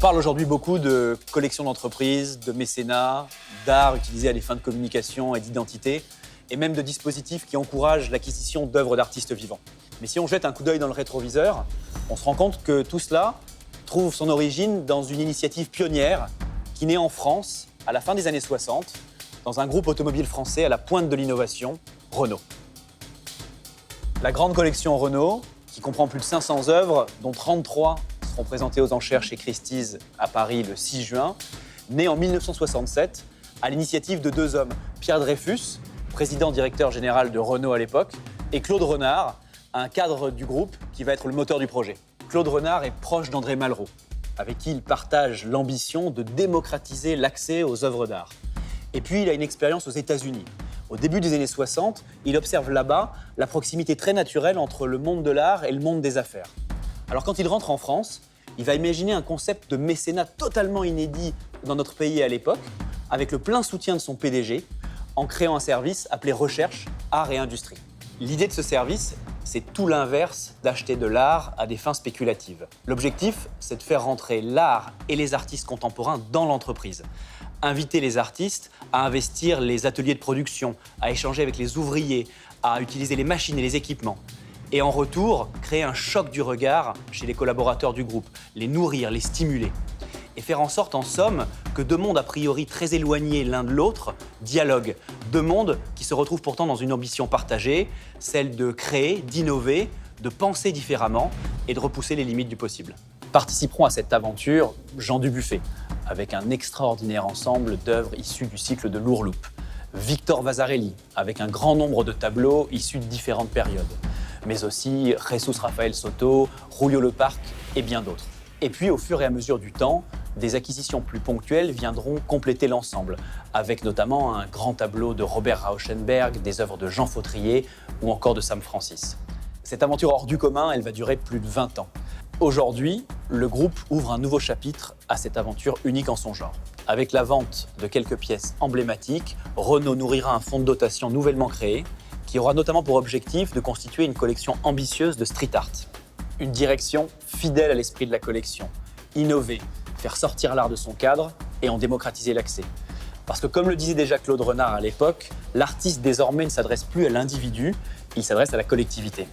parle aujourd'hui beaucoup de collections d'entreprises, de mécénat, d'art utilisé à des fins de communication et d'identité, et même de dispositifs qui encouragent l'acquisition d'œuvres d'artistes vivants. Mais si on jette un coup d'œil dans le rétroviseur, on se rend compte que tout cela trouve son origine dans une initiative pionnière qui naît en France à la fin des années 60, dans un groupe automobile français à la pointe de l'innovation, Renault. La grande collection Renault, qui comprend plus de 500 œuvres, dont 33 seront présentées aux enchères chez Christie's à Paris le 6 juin, naît en 1967 à l'initiative de deux hommes, Pierre Dreyfus, président-directeur général de Renault à l'époque, et Claude Renard, un cadre du groupe qui va être le moteur du projet. Claude Renard est proche d'André Malraux, avec qui il partage l'ambition de démocratiser l'accès aux œuvres d'art. Et puis, il a une expérience aux États-Unis. Au début des années 60, il observe là-bas la proximité très naturelle entre le monde de l'art et le monde des affaires. Alors quand il rentre en France, il va imaginer un concept de mécénat totalement inédit dans notre pays à l'époque, avec le plein soutien de son PDG, en créant un service appelé Recherche, Art et Industrie. L'idée de ce service, c'est tout l'inverse d'acheter de l'art à des fins spéculatives. L'objectif, c'est de faire rentrer l'art et les artistes contemporains dans l'entreprise. Inviter les artistes à investir les ateliers de production, à échanger avec les ouvriers, à utiliser les machines et les équipements. Et en retour, créer un choc du regard chez les collaborateurs du groupe, les nourrir, les stimuler. Et faire en sorte, en somme, que deux mondes a priori très éloignés l'un de l'autre dialoguent. Deux mondes qui se retrouvent pourtant dans une ambition partagée, celle de créer, d'innover, de penser différemment et de repousser les limites du possible. Participeront à cette aventure Jean Dubuffet, avec un extraordinaire ensemble d'œuvres issues du cycle de l'Ourloupe. Victor Vasarely, avec un grand nombre de tableaux issus de différentes périodes. Mais aussi Jesus Rafael Soto, Julio Leparc et bien d'autres. Et puis, au fur et à mesure du temps, des acquisitions plus ponctuelles viendront compléter l'ensemble, avec notamment un grand tableau de Robert Rauschenberg, des œuvres de Jean Fautrier ou encore de Sam Francis. Cette aventure hors du commun, elle va durer plus de 20 ans. Aujourd'hui, le groupe ouvre un nouveau chapitre à cette aventure unique en son genre. Avec la vente de quelques pièces emblématiques, Renault nourrira un fonds de dotation nouvellement créé, qui aura notamment pour objectif de constituer une collection ambitieuse de street art. Une direction fidèle à l'esprit de la collection, innover, faire sortir l'art de son cadre et en démocratiser l'accès. Parce que comme le disait déjà Claude Renard à l'époque, l'artiste désormais ne s'adresse plus à l'individu, il s'adresse à la collectivité.